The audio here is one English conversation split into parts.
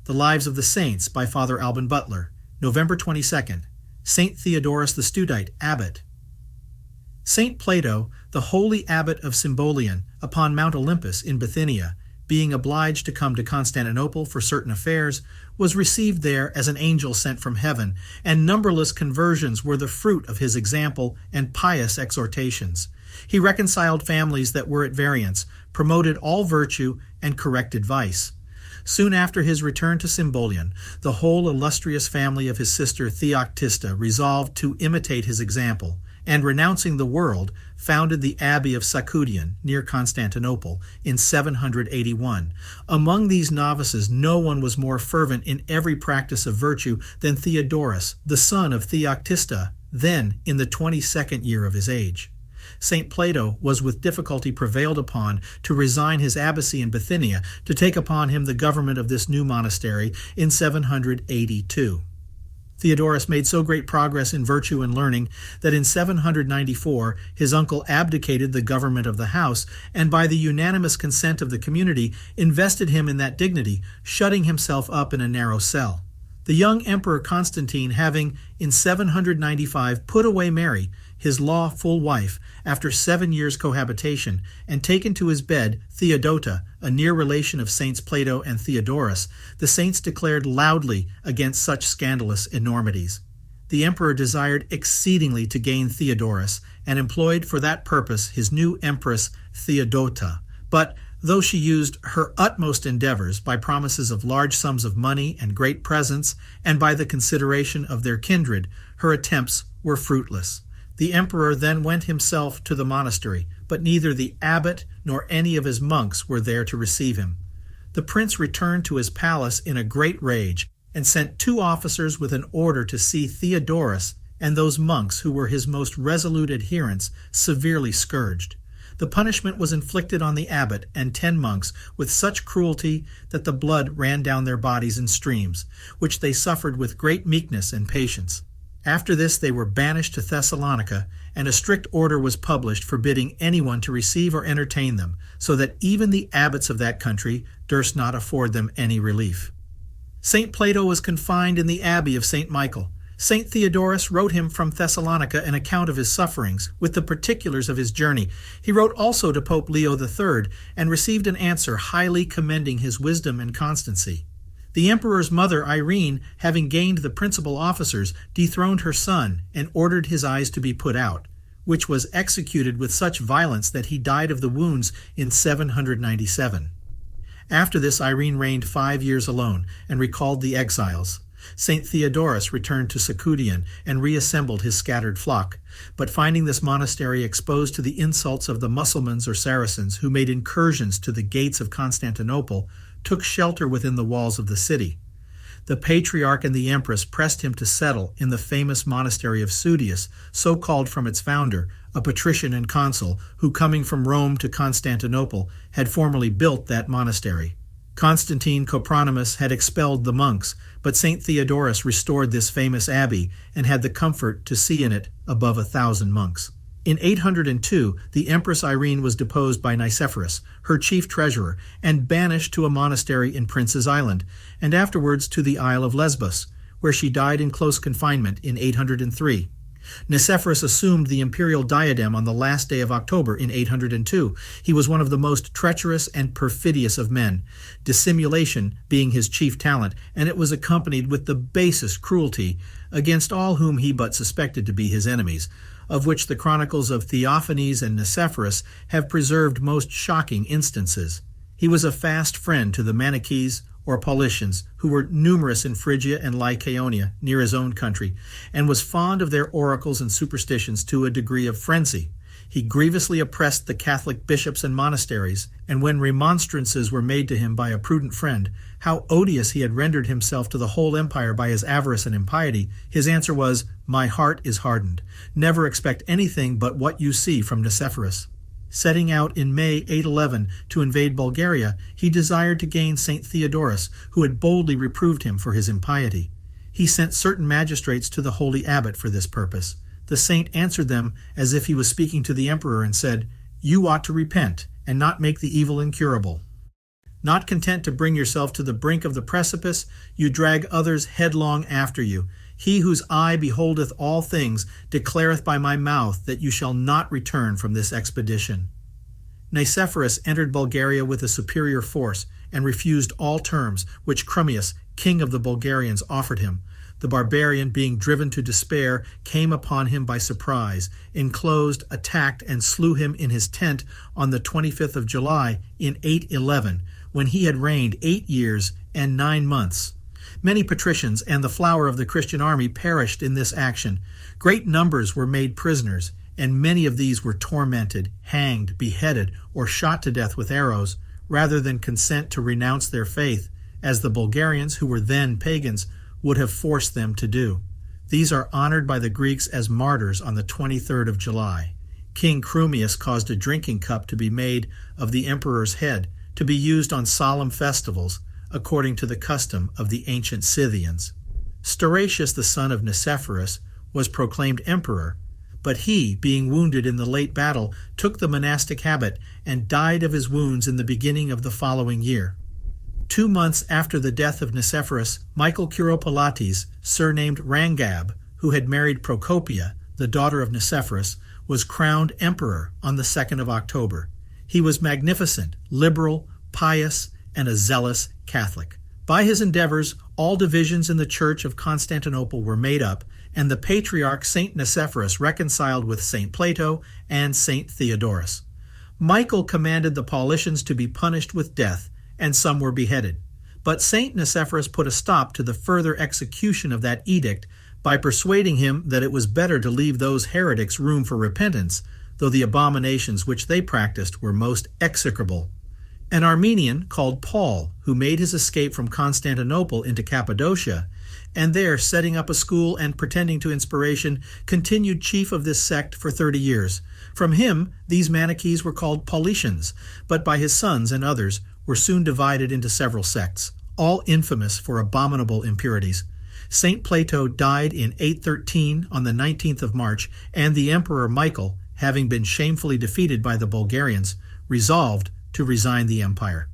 The Lives of the Saints by Father Alban Butler, November 22nd. St. Theodorus the Studite, Abbot. St. Plato, the holy abbot of Symbolion, upon Mount Olympus in Bithynia, being obliged to come to Constantinople for certain affairs, was received there as an angel sent from heaven, and numberless conversions were the fruit of his example and pious exhortations. He reconciled families that were at variance, promoted all virtue, and corrected vice. Soon after his return to Symbolion, the whole illustrious family of his sister Theoctista resolved to imitate his example, and renouncing the world, founded the Abbey of Sacudian, near Constantinople, in 781. Among these novices no one was more fervent in every practice of virtue than Theodorus, the son of Theoctista, then in the 22nd year of his age. St. Plato was with difficulty prevailed upon to resign his abbacy in Bithynia to take upon him the government of this new monastery in 782. Theodorus made so great progress in virtue and learning that in 794 his uncle abdicated the government of the house, and by the unanimous consent of the community invested him in that dignity, shutting himself up in a narrow cell. The young Emperor Constantine having, in 795, put away Mary, his lawful wife, after 7 years' cohabitation, and taken to his bed Theodota, a near relation of Saints Plato and Theodorus, the saints declared loudly against such scandalous enormities. The emperor desired exceedingly to gain Theodorus, and employed for that purpose his new empress Theodota. But though she used her utmost endeavors by promises of large sums of money and great presents, and by the consideration of their kindred, her attempts were fruitless. The emperor then went himself to the monastery, but neither the abbot nor any of his monks were there to receive him. The prince returned to his palace in a great rage, and sent 2 officers with an order to see Theodorus and those monks who were his most resolute adherents severely scourged. The punishment was inflicted on the abbot and 10 monks with such cruelty that the blood ran down their bodies in streams, which they suffered with great meekness and patience. After this they were banished to Thessalonica, and a strict order was published forbidding anyone to receive or entertain them, so that even the abbots of that country durst not afford them any relief. St. Plato was confined in the abbey of St. Michael. St. Theodorus wrote him from Thessalonica an account of his sufferings, with the particulars of his journey. He wrote also to Pope Leo III, and received an answer highly commending his wisdom and constancy. The emperor's mother, Irene, having gained the principal officers, dethroned her son, and ordered his eyes to be put out, which was executed with such violence that he died of the wounds in 797. After this Irene reigned 5 years alone, and recalled the exiles. St. Theodorus returned to Sacudian, and reassembled his scattered flock, but finding this monastery exposed to the insults of the Mussulmans or Saracens, who made incursions to the gates of Constantinople, took shelter within the walls of the city. The patriarch and the empress pressed him to settle in the famous monastery of Studius, so called from its founder, a patrician and consul, who coming from Rome to Constantinople had formerly built that monastery. Constantine Copronymus had expelled the monks, but St. Theodorus restored this famous abbey, and had the comfort to see in it above 1,000 monks. In 802, the Empress Irene was deposed by Nicephorus, her chief treasurer, and banished to a monastery in Prince's Island, and afterwards to the Isle of Lesbos, where she died in close confinement in 803. Nicephorus assumed the imperial diadem on the last day of October in 802. He was one of the most treacherous and perfidious of men, dissimulation being his chief talent, and it was accompanied with the basest cruelty against all whom he but suspected to be his enemies, of which the chronicles of Theophanes and Nicephorus have preserved most shocking instances. He was a fast friend to the Manichees or Paulicians, who were numerous in Phrygia and Lycaonia, near his own country, and was fond of their oracles and superstitions to a degree of frenzy. He grievously oppressed the Catholic bishops and monasteries, and when remonstrances were made to him by a prudent friend, how odious he had rendered himself to the whole empire by his avarice and impiety, his answer was, "My heart is hardened. Never expect anything but what you see from Nicephorus." Setting out in May 811 to invade Bulgaria, he desired to gain St. Theodorus, who had boldly reproved him for his impiety. He sent certain magistrates to the holy abbot for this purpose. The saint answered them as if he was speaking to the emperor, and said, "You ought to repent, and not make the evil incurable." Not content to bring yourself to the brink of the precipice, you drag others headlong after you. He whose eye beholdeth all things declareth by my mouth that you shall not return from this expedition. Nicephorus entered Bulgaria with a superior force and refused all terms which Chromius, king of the Bulgarians, offered him. The barbarian, being driven to despair, came upon him by surprise, enclosed, attacked, and slew him in his tent on the 25th of July in 811, when he had reigned 8 years and 9 months. Many patricians and the flower of the Christian army perished in this action. Great numbers were made prisoners, and many of these were tormented, hanged, beheaded, or shot to death with arrows, rather than consent to renounce their faith, as the Bulgarians, who were then pagans, would have forced them to do. These are honored by the Greeks as martyrs on the 23rd of July. King Chromius caused a drinking cup to be made of the emperor's head, to be used on solemn festivals, according to the custom of the ancient Scythians. Stauracius, the son of Nicephorus, was proclaimed emperor, but he, being wounded in the late battle, took the monastic habit and died of his wounds in the beginning of the following year. 2 months after the death of Nicephorus, Michael Curopalates, surnamed Rangab, who had married Procopia, the daughter of Nicephorus, was crowned emperor on the 2nd of October. He was magnificent, liberal, pious, and a zealous Catholic. By his endeavors, all divisions in the Church of Constantinople were made up, and the Patriarch Saint Nicephorus reconciled with Saint Plato and Saint Theodorus. Michael commanded the Paulicians to be punished with death, and some were beheaded. But Saint Nicephorus put a stop to the further execution of that edict by persuading him that it was better to leave those heretics room for repentance, though the abominations which they practiced were most execrable. An Armenian called Paul, who made his escape from Constantinople into Cappadocia, and there, setting up a school and pretending to inspiration, continued chief of this sect for 30 years. From him, these Manichees were called Paulicians, but by his sons and others were soon divided into several sects, all infamous for abominable impurities. Saint Plato died in 813 on the 19th of March, and the Emperor Michael, having been shamefully defeated by the Bulgarians, resolved to resign the empire.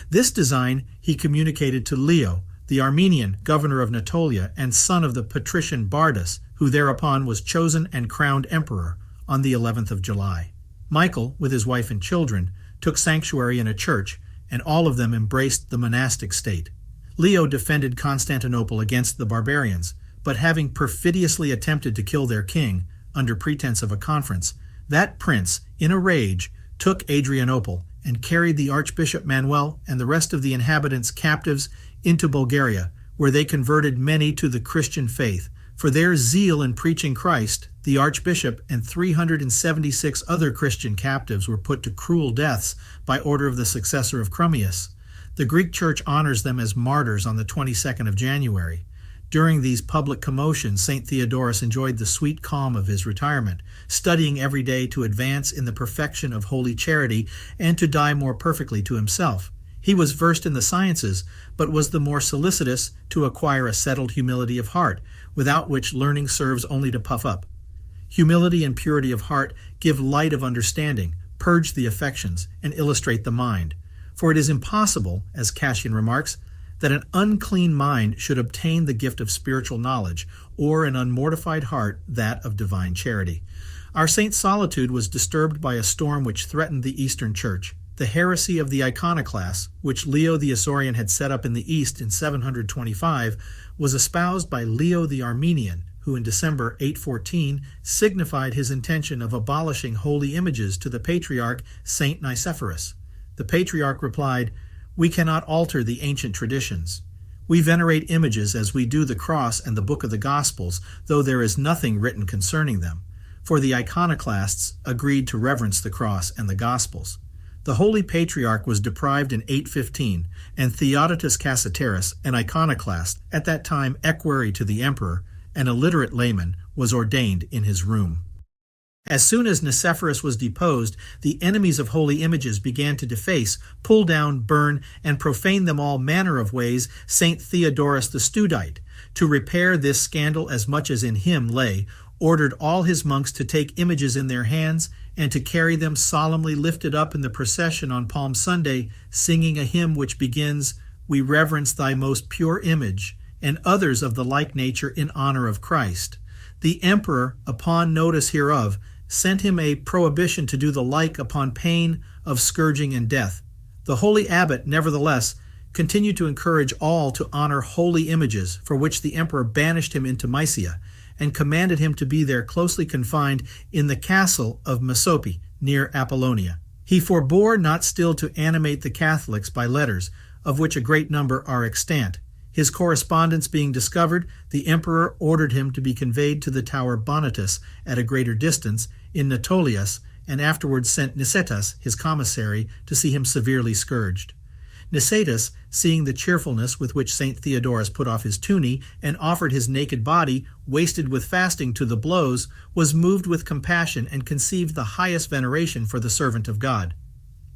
This design he communicated to Leo, the Armenian, governor of Natolia and son of the patrician Bardas, who thereupon was chosen and crowned emperor on the 11th of July. Michael, with his wife and children, took sanctuary in a church, and all of them embraced the monastic state. Leo defended Constantinople against the barbarians, but having perfidiously attempted to kill their king, under pretense of a conference, that prince, in a rage, took Adrianople and carried the Archbishop Manuel and the rest of the inhabitants captives into Bulgaria, where they converted many to the Christian faith. For their zeal in preaching Christ, the Archbishop and 376 other Christian captives were put to cruel deaths by order of the successor of Chromius. The Greek Church honors them as martyrs on the 22nd of January. During these public commotions, St. Theodoris enjoyed the sweet calm of his retirement, studying every day to advance in the perfection of holy charity and to die more perfectly to himself. He was versed in the sciences, but was the more solicitous to acquire a settled humility of heart, without which learning serves only to puff up. Humility and purity of heart give light of understanding, purge the affections, and illustrate the mind. For it is impossible, as Cassian remarks, that an unclean mind should obtain the gift of spiritual knowledge, or an unmortified heart that of divine charity. Our saint's solitude was disturbed by a storm which threatened the Eastern Church. The heresy of the Iconoclast, which Leo the Armenian had set up in the East in 725, was espoused by Leo the Armenian, who in December 814 signified his intention of abolishing holy images to the Patriarch Saint Nicephorus. The Patriarch replied, "We cannot alter the ancient traditions. We venerate images as we do the cross and the book of the Gospels, though there is nothing written concerning them." For the Iconoclasts agreed to reverence the cross and the Gospels. The Holy Patriarch was deprived in 815, and Theodotus Cassiterus, an iconoclast, at that time equerry to the emperor, an illiterate layman, was ordained in his room. As soon as Nicephorus was deposed, the enemies of holy images began to deface, pull down, burn, and profane them all manner of ways. St. Theodorus the Studite, to repair this scandal as much as in him lay, ordered all his monks to take images in their hands and to carry them solemnly lifted up in the procession on Palm Sunday, singing a hymn which begins, "We reverence thy most pure image," and others of the like nature in honor of Christ. The emperor, upon notice hereof, sent him a prohibition to do the like upon pain of scourging and death. The holy abbot, nevertheless, continued to encourage all to honor holy images, for which the emperor banished him into Mysia, and commanded him to be there closely confined in the castle of Mesopi, near Apollonia. He forbore not still to animate the Catholics by letters, of which a great number are extant. His correspondence being discovered, the emperor ordered him to be conveyed to the tower Bonitus at a greater distance, in Natolius, and afterwards sent Nicetas, his commissary, to see him severely scourged. Nicetas, seeing the cheerfulness with which St. Theodorus put off his tunic and offered his naked body, wasted with fasting, to the blows, was moved with compassion and conceived the highest veneration for the servant of God.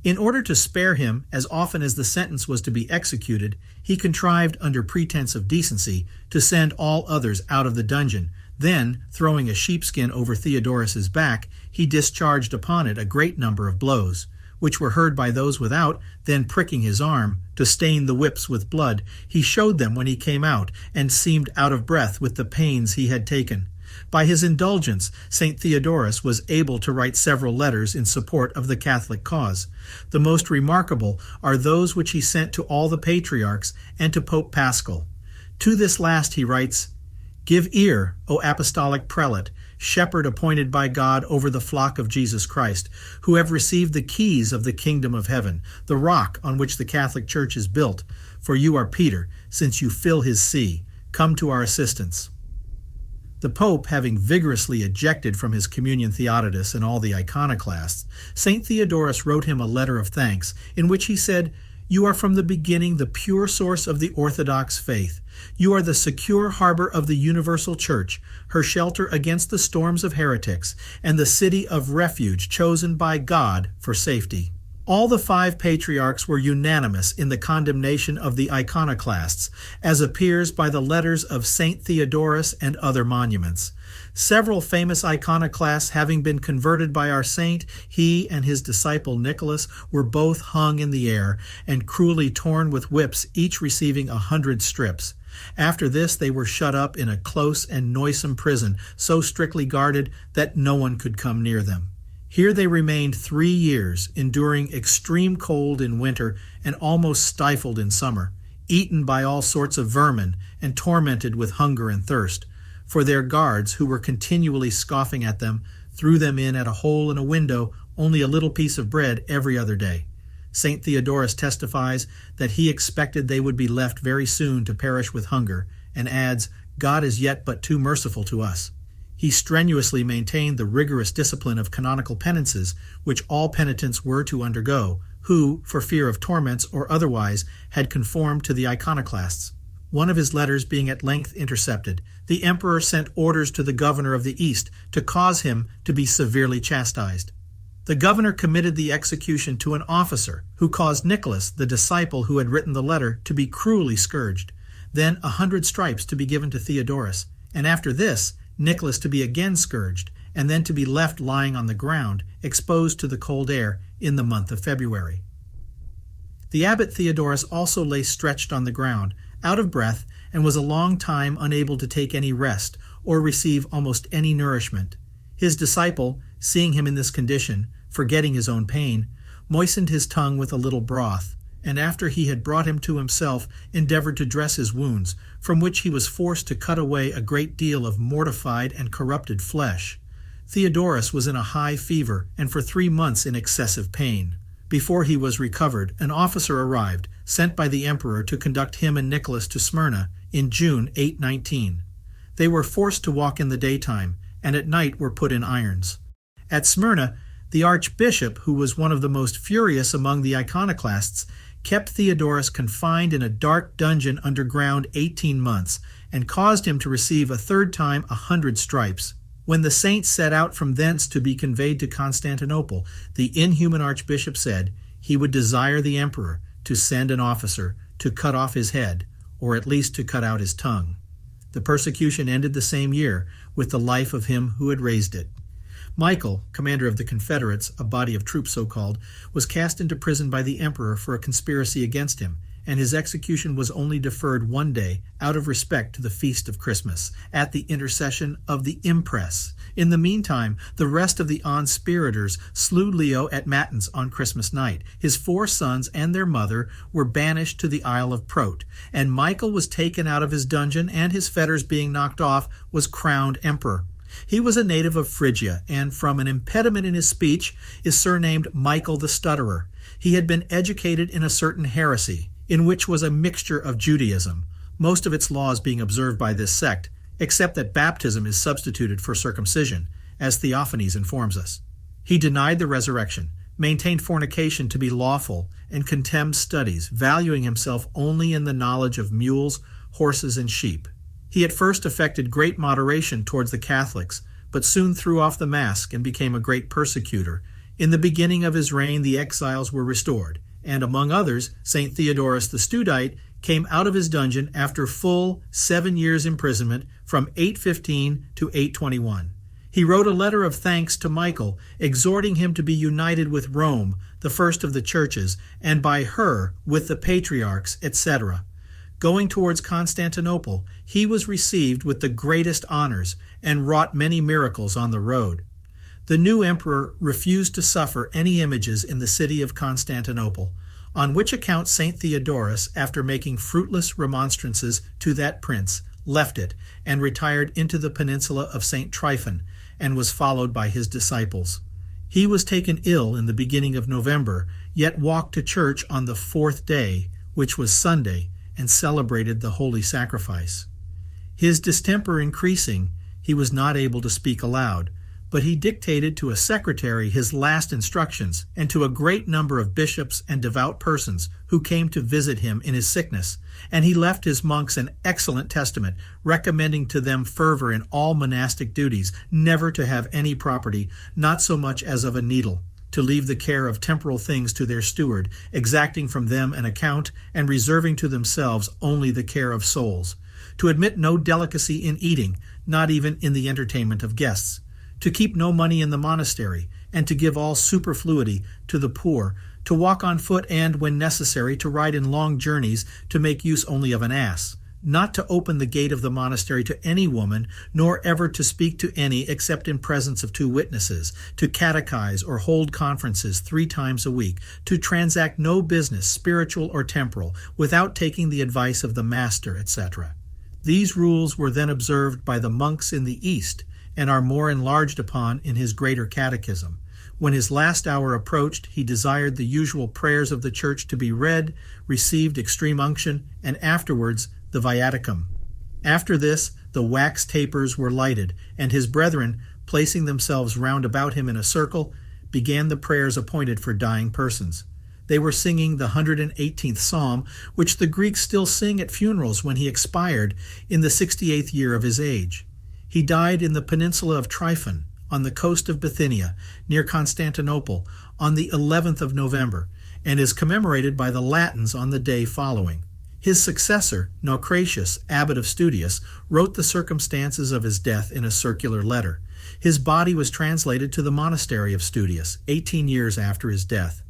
In order to spare him, as often as the sentence was to be executed, he contrived, under pretense of decency, to send all others out of the dungeon. Then, throwing a sheepskin over Theodorus's back, he discharged upon it a great number of blows, which were heard by those without. Then pricking his arm, to stain the whips with blood, he showed them when he came out, and seemed out of breath with the pains he had taken. By his indulgence, St. Theodorus was able to write several letters in support of the Catholic cause. The most remarkable are those which he sent to all the patriarchs and to Pope Paschal. To this last he writes, "Give ear, O apostolic prelate, shepherd appointed by God over the flock of Jesus Christ, who have received the keys of the kingdom of heaven, the rock on which the Catholic Church is built. For you are Peter, since you fill his see. Come to our assistance." The Pope, having vigorously ejected from his communion Theodoris and all the iconoclasts, St. Theodorus wrote him a letter of thanks, in which he said, "You are from the beginning the pure source of the Orthodox faith. You are the secure harbor of the universal Church, her shelter against the storms of heretics, and the city of refuge chosen by God for safety." All the 5 patriarchs were unanimous in the condemnation of the iconoclasts, as appears by the letters of St. Theodorus and other monuments. Several famous iconoclasts having been converted by our saint, he and his disciple Nicholas were both hung in the air, and cruelly torn with whips, each receiving 100 strips. After this they were shut up in a close and noisome prison, so strictly guarded that no one could come near them. Here they remained 3 years, enduring extreme cold in winter and almost stifled in summer, eaten by all sorts of vermin and tormented with hunger and thirst. For their guards, who were continually scoffing at them, threw them in at a hole in a window only a little piece of bread every other day. St. Theodorus testifies that he expected they would be left very soon to perish with hunger, and adds, "God is yet but too merciful to us." He strenuously maintained the rigorous discipline of canonical penances, which all penitents were to undergo, who, for fear of torments or otherwise, had conformed to the iconoclasts. One of his letters being at length intercepted, the emperor sent orders to the governor of the East to cause him to be severely chastised. The governor committed the execution to an officer, who caused Nicholas, the disciple who had written the letter, to be cruelly scourged, then 100 stripes to be given to Theodorus, and after this, Nicholas to be again scourged, and then to be left lying on the ground, exposed to the cold air, in the month of February. The abbot Theodorus also lay stretched on the ground, out of breath, and was a long time unable to take any rest, or receive almost any nourishment. His disciple, seeing him in this condition, forgetting his own pain, moistened his tongue with a little broth, and after he had brought him to himself, endeavored to dress his wounds, from which he was forced to cut away a great deal of mortified and corrupted flesh. Theodorus was in a high fever, and for 3 months in excessive pain. Before he was recovered, an officer arrived, sent by the emperor to conduct him and Nicholas to Smyrna in June 819. They were forced to walk in the daytime, and at night were put in irons. At Smyrna, the archbishop, who was one of the most furious among the iconoclasts, kept Theodorus confined in a dark dungeon underground 18 months, and caused him to receive a 3rd time 100 stripes. When the saint set out from thence to be conveyed to Constantinople, the inhuman archbishop said he would desire the emperor to send an officer to cut off his head, or at least to cut out his tongue. The persecution ended the same year with the life of him who had raised it. Michael, commander of the Confederates, a body of troops so-called, was cast into prison by the emperor for a conspiracy against him, and his execution was only deferred one day out of respect to the feast of Christmas, at the intercession of the Empress. In the meantime, the rest of the conspirators slew Leo at Matins on Christmas night. His 4 sons and their mother were banished to the Isle of Prote, and Michael was taken out of his dungeon, and his fetters being knocked off, was crowned emperor. He was a native of Phrygia, and from an impediment in his speech is surnamed Michael the Stutterer. He had been educated in a certain heresy, in which was a mixture of Judaism, most of its laws being observed by this sect, except that baptism is substituted for circumcision, as Theophanes informs us. He denied the resurrection, maintained fornication to be lawful, and contemned studies, valuing himself only in the knowledge of mules, horses, and sheep. He at first affected great moderation towards the Catholics, but soon threw off the mask and became a great persecutor. In the beginning of his reign, the exiles were restored, and among others, St. Theodorus the Studite came out of his dungeon after full 7 years' imprisonment from 815 to 821. He wrote a letter of thanks to Michael, exhorting him to be united with Rome, the first of the churches, and by her with the patriarchs, etc. Going towards Constantinople, he was received with the greatest honors and wrought many miracles on the road. The new emperor refused to suffer any images in the city of Constantinople, on which account St. Theodorus, after making fruitless remonstrances to that prince, left it and retired into the peninsula of St. Tryphon, and was followed by his disciples. He was taken ill in the beginning of November, yet walked to church on the 4th day, which was Sunday, and celebrated the holy sacrifice. His distemper increasing, he was not able to speak aloud, but he dictated to a secretary his last instructions, and to a great number of bishops and devout persons who came to visit him in his sickness, and he left his monks an excellent testament, recommending to them fervor in all monastic duties, never to have any property, not so much as of a needle, to leave the care of temporal things to their steward, exacting from them an account, and reserving to themselves only the care of souls, to admit no delicacy in eating, not even in the entertainment of guests, to keep no money in the monastery, and to give all superfluity to the poor, to walk on foot, and, when necessary, to ride in long journeys, to make use only of an ass, not to open the gate of the monastery to any woman, nor ever to speak to any except in presence of 2 witnesses, to catechize or hold conferences 3 times a week, to transact no business, spiritual or temporal, without taking the advice of the master, etc. These rules were then observed by the monks in the East, and are more enlarged upon in his greater catechism. When his last hour approached, he desired the usual prayers of the church to be read, received extreme unction, and afterwards the viaticum. After this, the wax tapers were lighted, and his brethren, placing themselves round about him in a circle, began the prayers appointed for dying persons. They were singing the 118th Psalm, which the Greeks still sing at funerals when he expired in the 68th year of his age. He died in the peninsula of Tryphon, on the coast of Bithynia, near Constantinople, on the 11th of November, and is commemorated by the Latins on the day following. His successor, Nicephorus, Abbot of Studius, wrote the circumstances of his death in a circular letter. His body was translated to the monastery of Studius 18 years after his death.